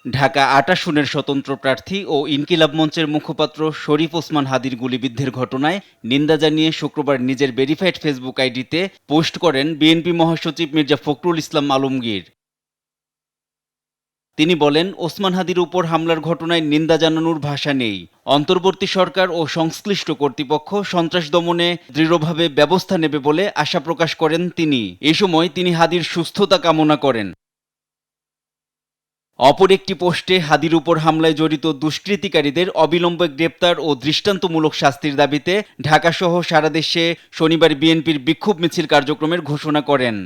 ঢাকা ৮ আসনের স্বতন্ত্র প্রার্থী ও ইনকিলাব মঞ্চের মুখপাত্র শরীফ ওসমান হাদীর গুলিবিদ্ধের ঘটনায় নিন্দা জানিয়ে শুক্রবার নিজের ভেরিফাইড ফেসবুক আইডিতে পোস্ট করেন বিএনপি মহাসচিব মির্জা ফখরুল ইসলাম আলমগীর। তিনি বলেন, ওসমান হাদীর উপর হামলার ঘটনায় নিন্দা জানানোর ভাষা নেই। অন্তর্বর্তী সরকার ও সংশ্লিষ্ট কর্তৃপক্ষ সন্ত্রাস দমনে দৃঢ়ভাবে ব্যবস্থা নেবে বলে আশা প্রকাশ করেন তিনি। এ সময় তিনি হাদীর সুস্থতা কামনা করেন। অপর একটি পোস্টে হাদীর উপর হামলায় জড়িত দুষ্কৃতিকারীদের অবিলম্বে গ্রেপ্তার ও দৃষ্টান্তমূলক শাস্তির দাবিতে ঢাকাসহ সারা দেশে শনিবার বিএনপির বিক্ষোভ মিছিল কার্যক্রমের ঘোষণা করেন।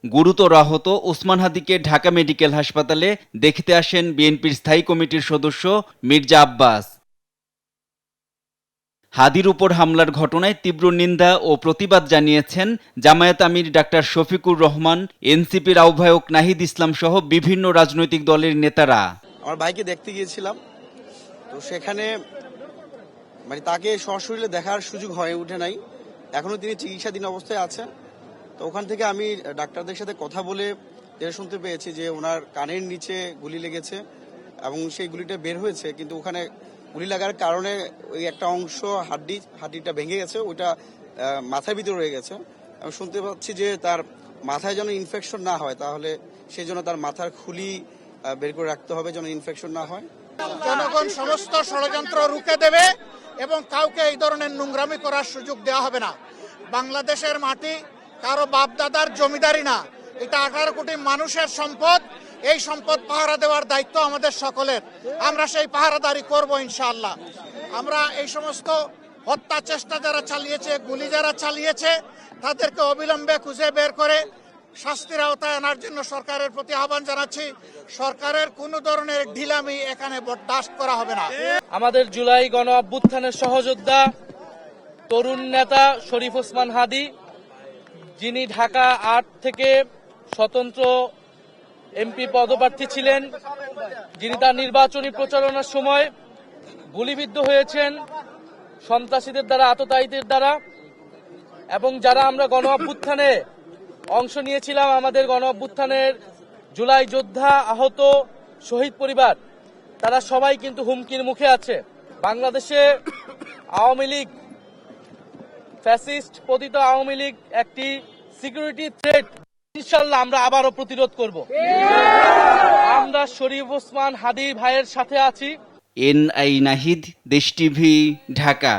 গুরুতর আহত ওসমান হাদীকে ঢাকা মেডিকেল হাসপাতালে দেখতে আসেন বিএনপির স্থায়ী কমিটির সদস্য মির্জা আব্বাস। হাদীর উপর হামলার ঘটনায় তীব্র নিন্দা ও প্রতিবাদ জানিয়েছেন জামায়াত আমির ডাক্তার শফিকুর রহমান, এনসিপির আহ্বায়ক নাহিদ ইসলাম সহ বিভিন্ন রাজনৈতিক দলের নেতারা। আমার ভাইকে দেখতে গিয়েছিলাম, তো সেখানে তাকে সশরীরে দেখার সুযোগ হয়ে ওঠে নাই। এখনো তিনি চিকিৎসাধীন অবস্থায় আছেন। তো ওখান থেকে আমি ডাক্তারদের সাথে কথা বলে যেটা শুনতে পেয়েছি যে ওনার কানের নিচে গুলি লেগেছে এবং সেই গুলিটা বের হয়েছে, কিন্তু ওখানে গুলি লাগার কারণে ওই একটা অংশ হাড্ডিটা ভেঙে গেছে, ওইটা মাথার ভিতরে রয়ে গেছে। আমি শুনতে পাচ্ছি যে তার মাথায় যেন ইনফেকশন না হয়, তাহলে সেই জন্য তার মাথার খুলি বের করে রাখতে হবে যেন ইনফেকশন না হয়। জনগণ সমস্ত ষড়যন্ত্র রুখে দেবে এবং কাউকে এই ধরনের নোংরামি করার সুযোগ দেওয়া হবে না। বাংলাদেশের মাটি কারো বাপদাদার জমিদারি না, এটা 18 কোটি মানুষের সম্পদ। এই সম্পদ পাহারা দেওয়ার দায়িত্ব আমাদের সকলের। আমরা সেই পাহারাদারি করব ইনশাআল্লাহ। আমরা এই সমস্ত হত্যা চেষ্টা যারা চালিয়েছে, গুলি যারা চালিয়েছে, তাদেরকে অবিলম্বে খুঁজে বের করে শাস্তির আওতায় আনার জন্য সরকারের প্রতি আহ্বান জানাচ্ছি। সরকারের কোনো ধরনের ঢিলামি এখানে বরদাস্ত করা হবে না। আমাদের জুলাই গণ অভ্যুত্থানের সহযোদ্ধা তরুণ নেতা শরীফ ওসমান হাদী, যিনি ঢাকা ৮ থেকে স্বতন্ত্র এমপি পদপ্রার্থী ছিলেন, যিনি তার নির্বাচনী প্রচারণার সময় গুলিবিদ্ধ হয়েছেন সন্ত্রাসীদের দ্বারা, আততায়ীদের দ্বারা। এবং যারা আমরা গণ অভ্যুত্থানে অংশ নিয়েছিলাম, আমাদের গণ অভ্যুত্থানের জুলাই যোদ্ধা, আহত, শহীদ পরিবার, তারা সবাই কিন্তু হুমকির মুখে আছে। বাংলাদেশে আওয়ামী লীগ, ফ্যাসিস্ট পতিত আওয়ামী লীগ একটি সিকিউরিটি থ্রেট। ইনশাআল্লাহ আমরা আবারও প্রতিরোধ করব। আমরা শরীফ ওসমান হাদী ভাইয়ের সাথে আছি। এনআই নাহিদ, দেশ টিভি, ঢাকা।